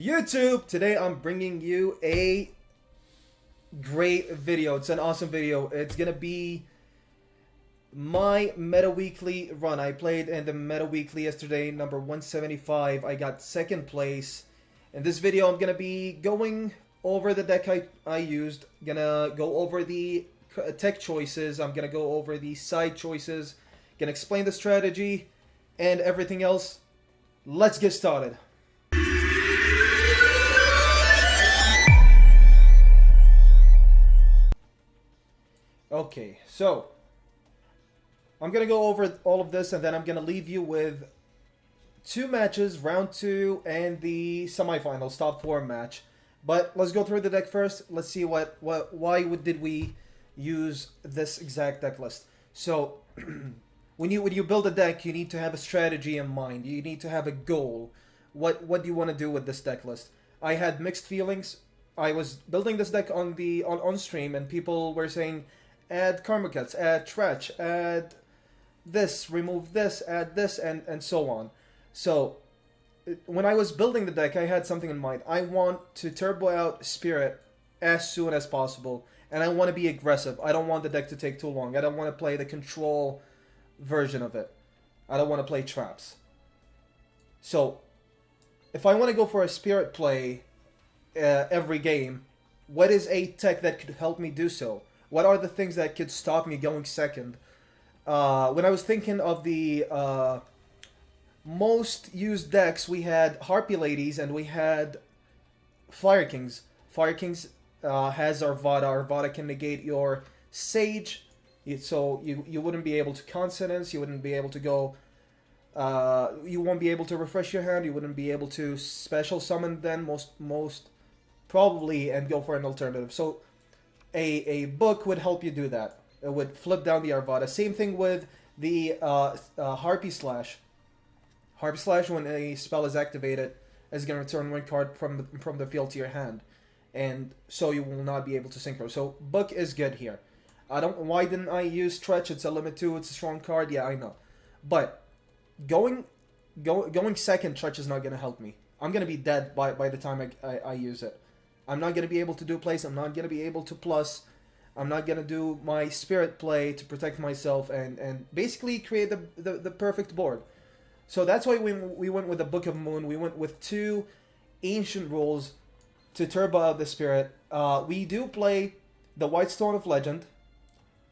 YouTube, today I'm bringing you a great video. It's an awesome video. It's gonna be my Meta Weekly run. I played in the Meta Weekly yesterday, number 175. I got second place. In this video, I'm gonna be going over the deck I used. Gonna go over the tech choices. I'm gonna go over the side choices. Gonna explain the strategy and everything else. Let's get started. Okay, so I'm gonna go over all of this and then I'm gonna leave you with two matches, round 2 and the semifinals, top 4 match. But let's go through the deck first. Let's see why did we use this exact deck list. So when you build a deck, you need to have a strategy in mind. You need to have a goal. What do you want to do with this deck list? I had mixed feelings. I was building this deck on stream and people were saying, add karma cuts, add trash, add this, remove this, add this, and so on. So when I was building the deck, I had something in mind. I want to turbo out Spirit as soon as possible, and I want to be aggressive. I don't want the deck to take too long. I don't want to play the control version of it. I don't want to play traps. So if I want to go for a Spirit play every game, what is a tech that could help me do so? What are the things that could stop me going second? When I was thinking of the most used decks, we had Harpy Ladies and we had Fire Kings. Fire Kings has Arvada. Arvada can negate your Sage, so you wouldn't be able to Consonance, you wouldn't be able to go... you won't be able to refresh your hand, you wouldn't be able to special summon then, most probably, and go for an alternative. So a book would help you do that. It would flip down the Arvada. Same thing with the Harpy Slash. Harpy Slash, when a spell is activated, is going to return one card from the field to your hand, and so you will not be able to synchro. So book is good here. Why didn't I use Stretch? It's a limit 2. It's a strong card. Yeah, I know, but going second Stretch is not going to help me. I'm going to be dead by the time I use it. I'm not going to be able to do plays. I'm not going to be able to plus. I'm not going to do my Spirit play to protect myself and basically create the perfect board. So that's why we went with the Book of Moon. We went with 2 ancient rules to turbo out the Spirit. We do play the White Stone of Legend.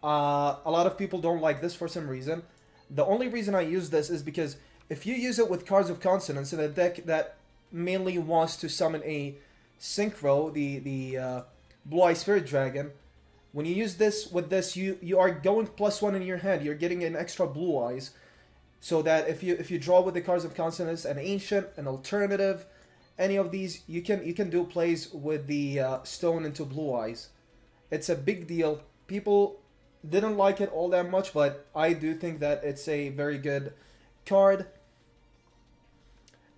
A lot of people don't like this for some reason. The only reason I use this is because if you use it with Cards of Consonance in a deck that mainly wants to summon a Synchro, the Blue Eye Spirit Dragon, when you use this with this, you are going +1 in your hand. You're getting an extra Blue Eyes, so that if you draw with the Cards of Consonance, an Ancient, an Alternative, any of these, you can do plays with the Stone into Blue Eyes. It's a big deal. People didn't like it all that much, but I do think that it's a very good card.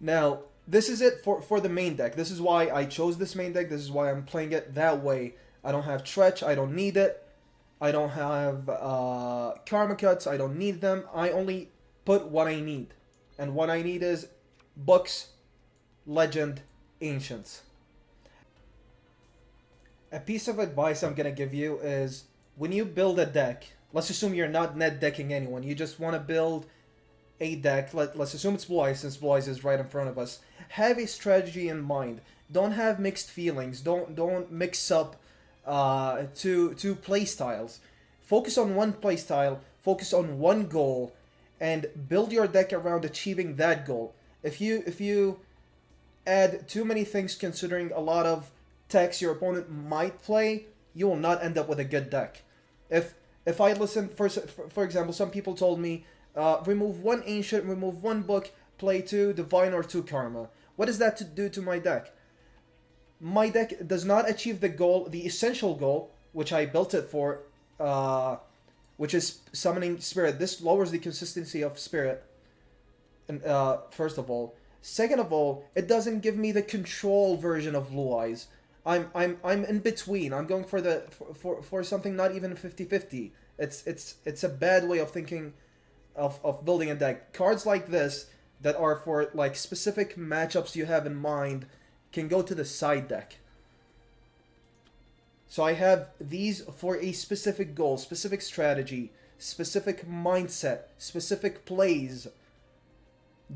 Now, this is it for the main deck. This is why I chose this main deck. This is why I'm playing it that way. I don't have Tretch. I don't need it. I don't have Karma Cuts. I don't need them. I only put what I need. And what I need is Books, Legend, Ancients. A piece of advice I'm going to give you is when you build a deck, let's assume you're not net decking anyone. You just want to build a deck. Let's assume it's Blue Eyes, since Blue Eyes is right in front of us. Have a strategy in mind. Don't have mixed feelings. Don't mix up two play styles. Focus on one play style. Focus on one goal, and build your deck around achieving that goal. If you add too many things, considering a lot of techs your opponent might play, you will not end up with a good deck. If I listen, for example, some people told me, remove 1 Ancient, remove 1 Book, play 2 Divine or 2 Karma. What does that to do to my deck? My deck does not achieve the goal, the essential goal, which I built it for, which is summoning Spirit. This lowers the consistency of Spirit, and first of all. Second of all, it doesn't give me the control version of Blue Eyes. I'm in between. I'm going for something not even 50-50. It's a bad way of thinking of building a deck. Cards like this that are for like specific matchups you have in mind can go to the side deck. So I have these for a specific goal, specific strategy, specific mindset, specific plays.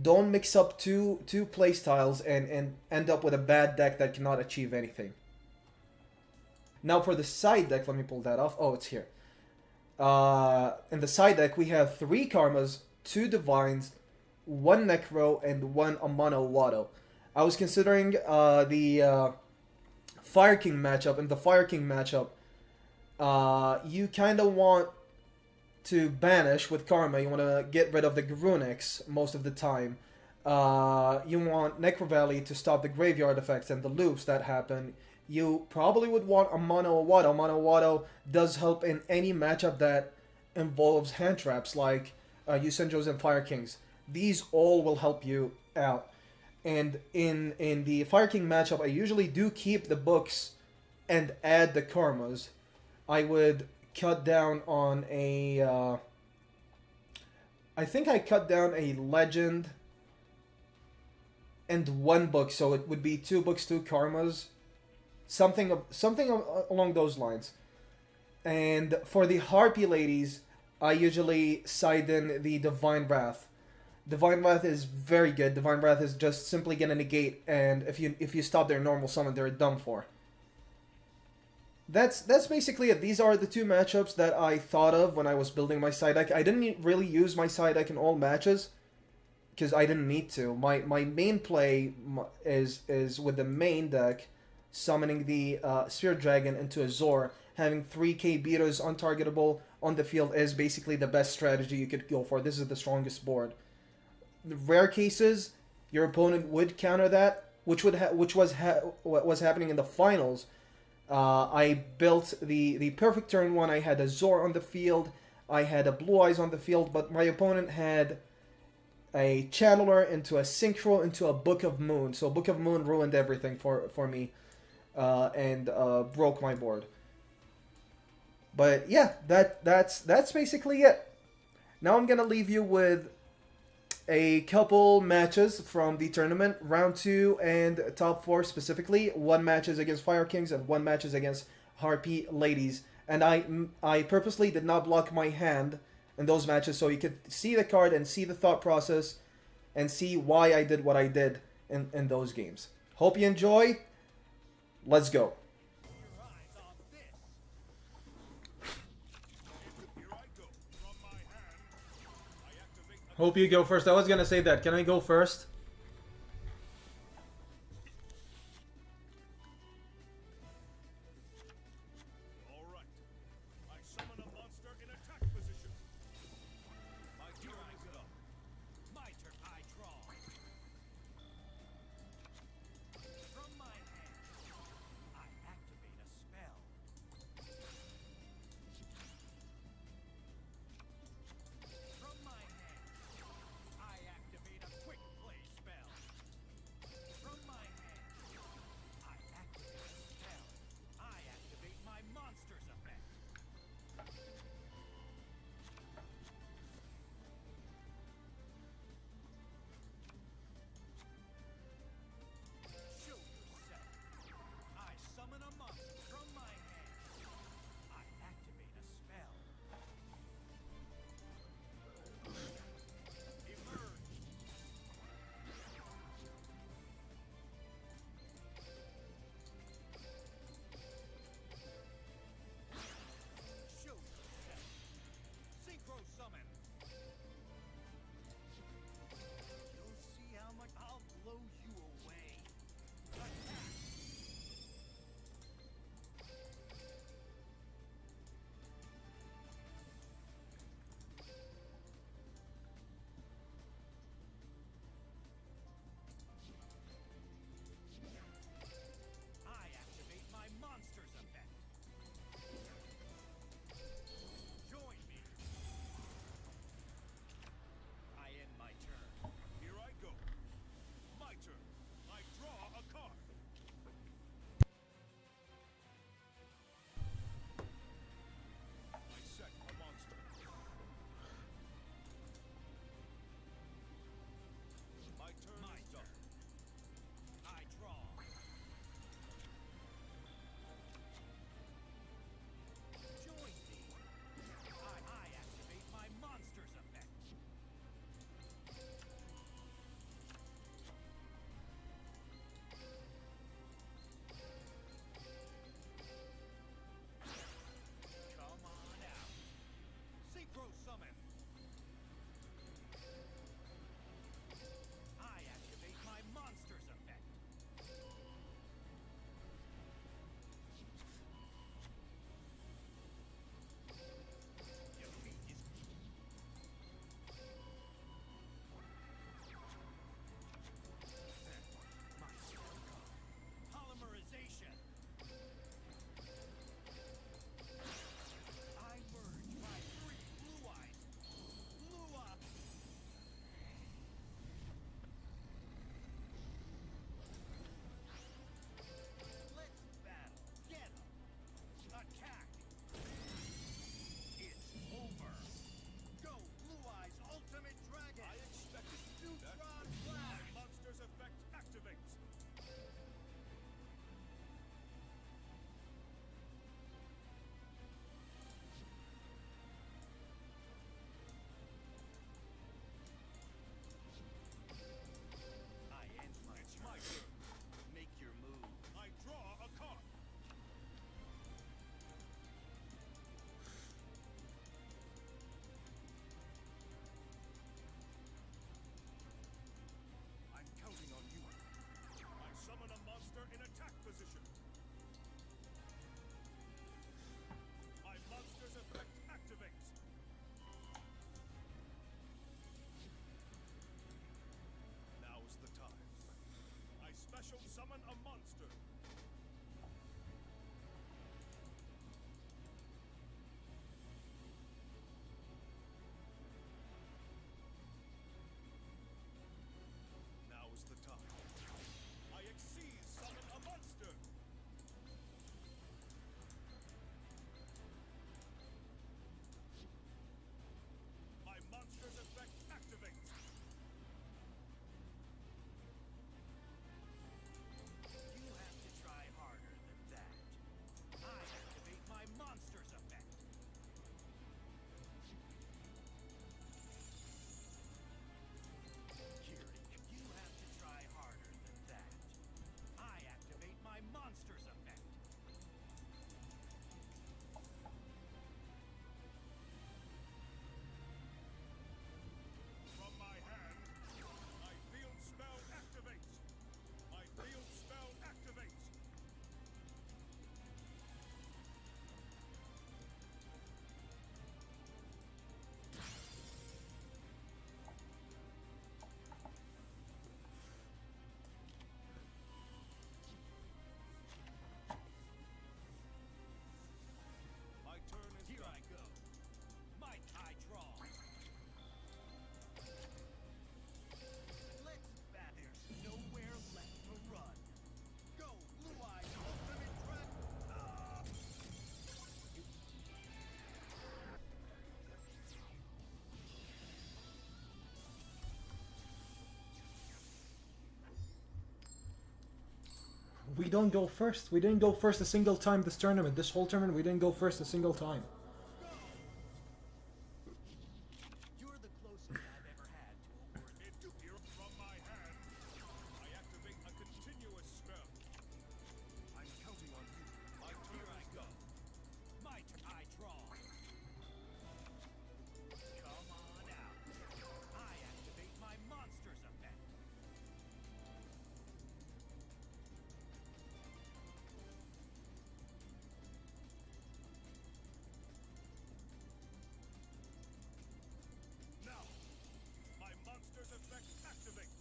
Don't mix up two play styles and end up with a bad deck that cannot achieve anything. Now for the side deck, let me pull that off. Oh, it's here. In the side deck, we have 3 Karmas, 2 Divines, 1 Necro, and 1 Amano Wado. I was considering the Fire King matchup. In the Fire King matchup, you kind of want to banish with Karma. You want to get rid of the Garunix most of the time. You want Necro Valley to stop the graveyard effects and the loops that happen. You probably would want a Mono Wado. Mono Wado does help in any matchup that involves hand traps like Yusenjos and Fire Kings. These all will help you out. And in the Fire King matchup, I usually do keep the books and add the Karmas. I would cut down on a... I think I cut down a Legend and 1 book, so it would be 2 books, 2 Karmas. Something along those lines. And for the Harpy ladies, I usually side in the Divine Wrath. Divine Wrath is very good. Divine Wrath is just simply gonna negate, and if you stop their normal summon, they're done for. That's basically it. These are the 2 matchups that I thought of when I was building my side deck. I didn't really use my side deck in all matches because I didn't need to. My main play is with the main deck, summoning the Spirit Dragon into a Zor. Having 3k beaters untargetable on the field is basically the best strategy you could go for. This is the strongest board. The rare cases, your opponent would counter that, which was happening in the finals. I built the perfect turn 1. I had a Zor on the field. I had a Blue Eyes on the field, but my opponent had a Channeler into a Synchro into a Book of Moon. So Book of Moon ruined everything for me and broke my board. But yeah, that's basically it. Now I'm gonna leave you with a couple matches from the tournament, round 2 and top 4 specifically. 1 match is against Fire Kings and 1 match is against Harpy ladies. And I purposely did not block my hand in those matches so you could see the card and see the thought process and see why I did what I did in those games. Hope you enjoy. Let's go. Hope you go first. I was gonna say that. Can I go first? Alright. I summon a monster in attack position. My turn, I get up. My turn, I draw. From my hand, I activate a spell. From my hand, I activate a quick place shall summon a monster. Now is the time. I exceed summon a monster. My monster's effect activates. You have to try harder than that. I activate my monster's effect. Kiri, you have to try harder than that. I activate my monster's effect. From my hand, my field spell activates. My field spell activates. My turn is Here done. I go. Might I draw? Let's bat. There's nowhere left to run. Go, Blue Eyes, ultimate threat. We don't go first. We didn't go first a single time this tournament. This whole tournament, we didn't go first a single time. You're the closest I've ever had to a word. Here from my hand, I activate a continuous spell. I'm counting on you. My turn I go. My turn I draw. Come on out. I activate my monster's effect. Now, my monster's effect activates.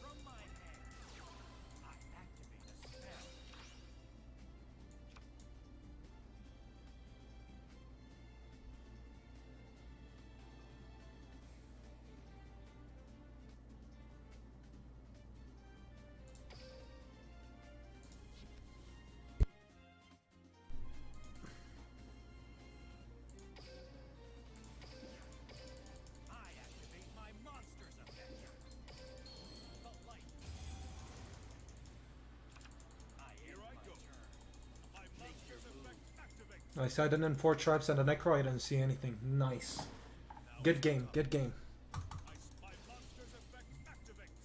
From my hand, I activate a spell. I activate my monster's effect. The light. Here I go. My monster's effect activates. I said an N4 traps and a Necro. I didn't see anything. Nice. Good game. Good game. My monster's effect activates.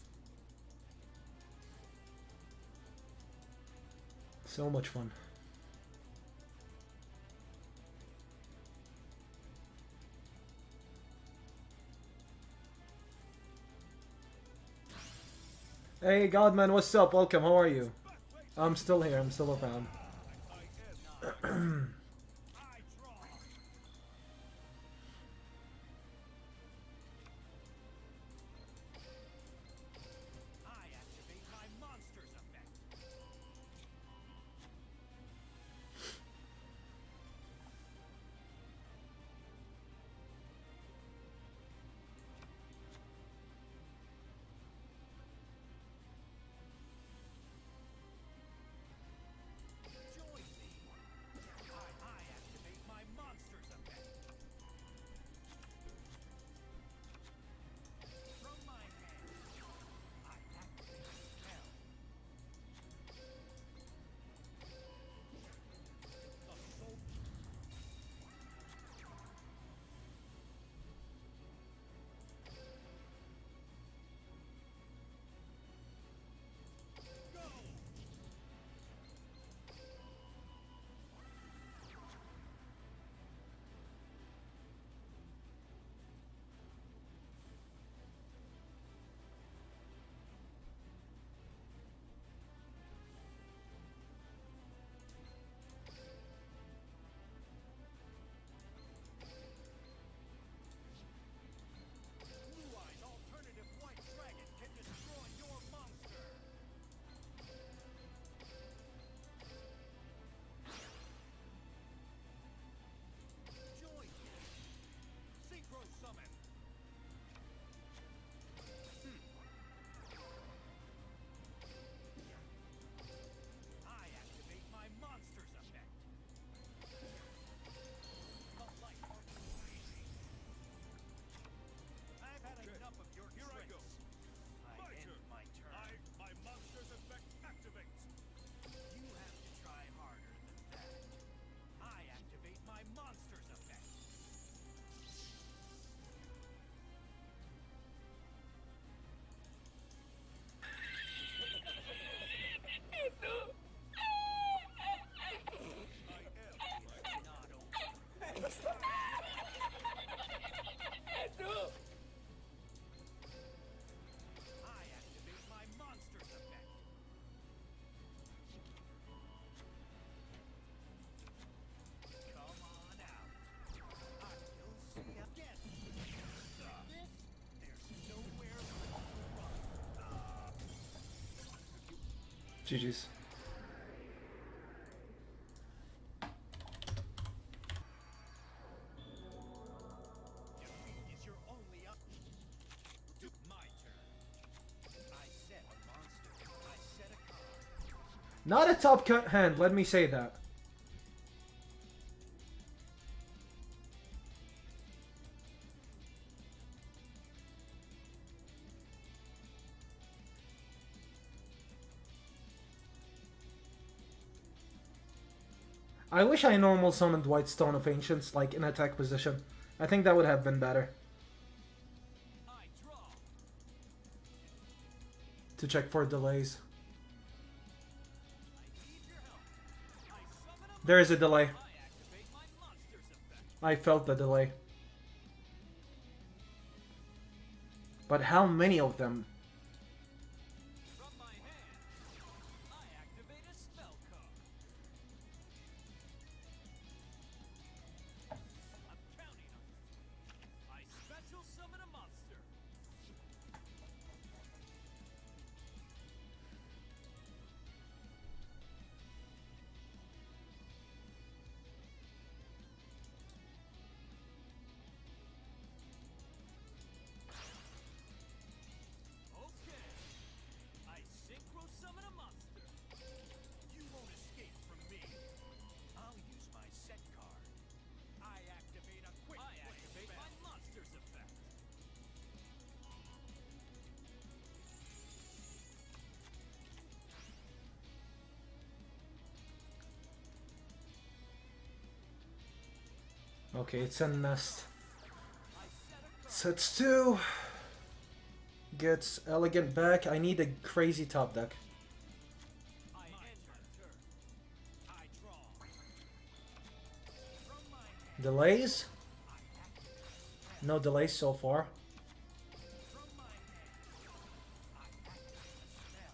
So much fun. Hey Godman, what's up? Welcome, how are you? I'm still here, I'm still around. I draw. I activate my monster's effect. GG's. Defeat is your only option. My turn. I set a monster. I set a card. Not a top cut hand, let me say that. I wish I normal summoned White Stone of Ancients, like in attack position. I think that would have been better. I draw. To check for delays. I need your help. I summon a There is a delay. I activate my monster's effect. I felt the delay. But how many of them? From my hand, I activate a spell card. I'm counting on you. I special summon a monster. Okay. I synchro summon a monster. You won't escape from me. I'll use my set card. I activate a quick activate my monster's effect. Okay, it's a nest. I set a card. Sets 2. Gets Elegant back. I need a crazy top deck. I end my turn. I draw. From my hand, Delays? I activate a spell. No delays so far. From my hand, I activate a spell.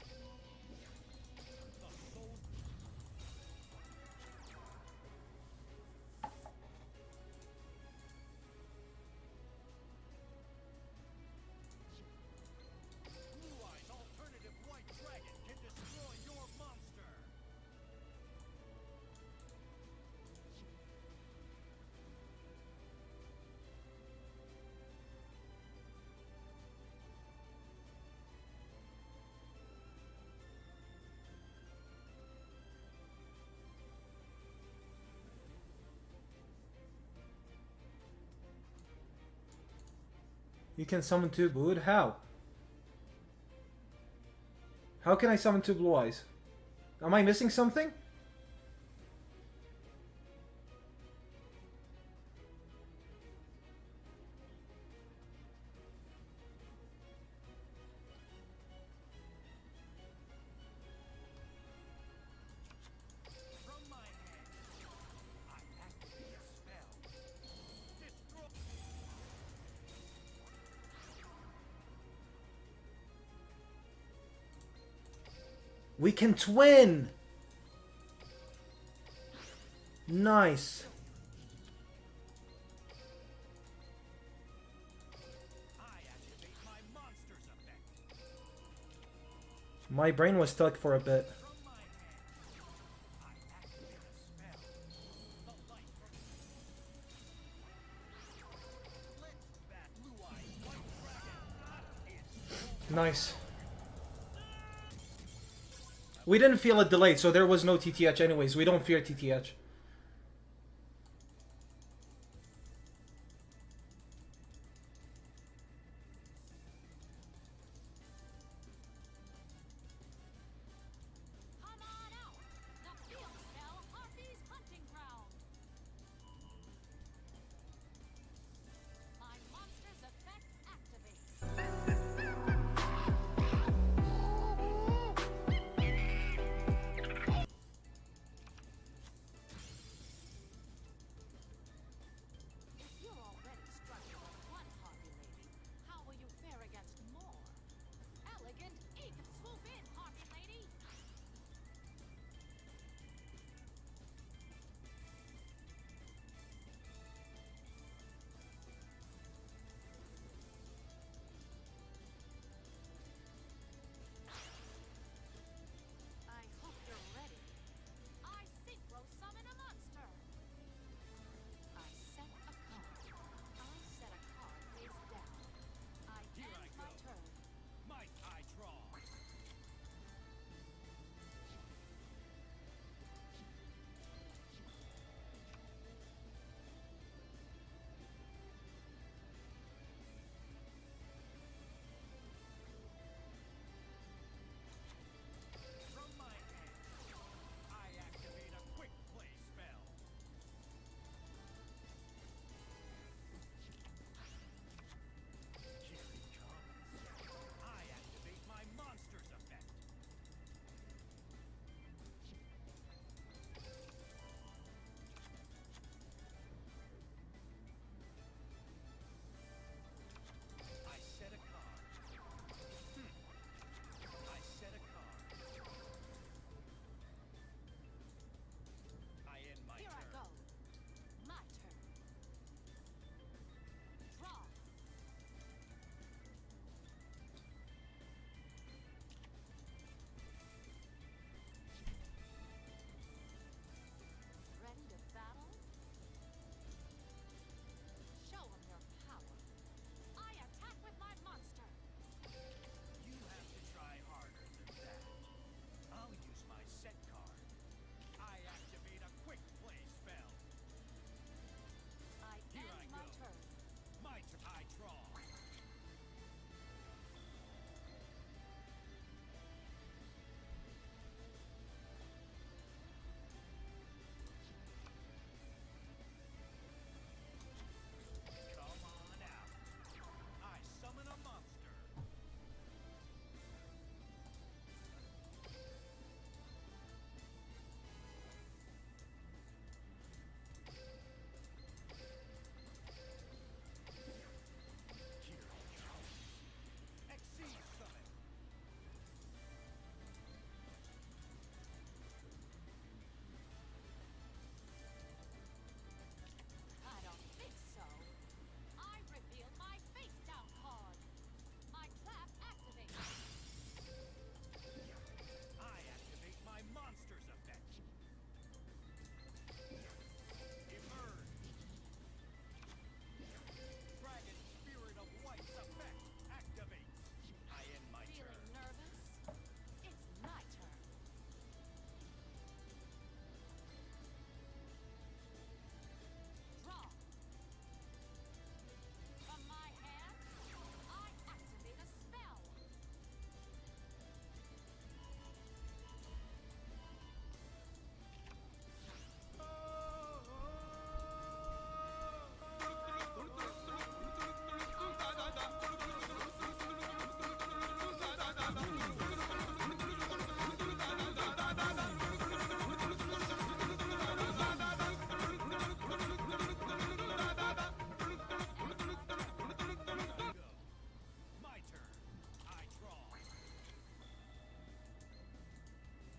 The soul. Blue Eyes alternative white dragon can destroy your monster. You can summon 2 Blue. How? How can I summon 2 Blue Eyes? Am I missing something? From my hand, I activate a spell. Destroy. We can twin! Nice. I activate my monster's effect. My brain was stuck for a bit. From my hand, I activate a spell. The light from Let's bat blue eyes, white dragon. It's Nice. We didn't feel it delayed, so there was no TTH anyways. We don't fear TTH. Come on out! The field spell Harpy's Hunting Ground! My monster's effect activates.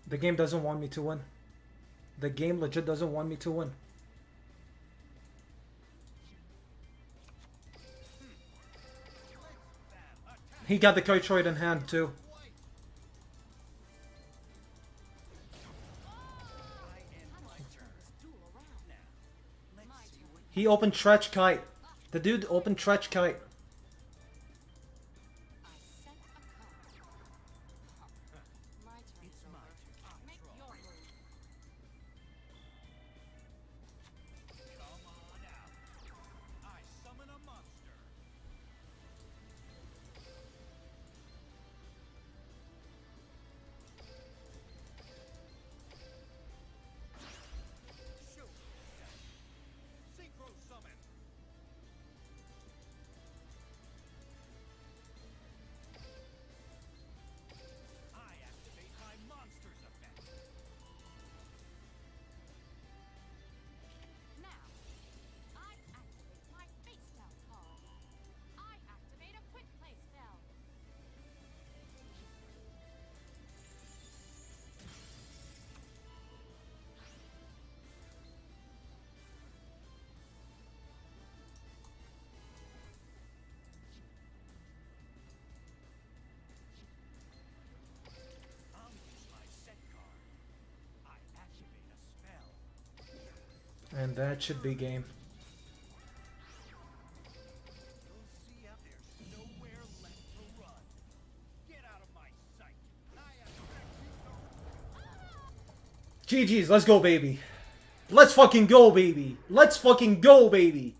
The game doesn't want me to win. The game legit doesn't want me to win. He got the Kite in hand too. He opened Tretch Kite. The dude opened Tretch Kite. And that should be game. GG's, let's go, baby. Let's fucking go, baby. Let's fucking go, baby.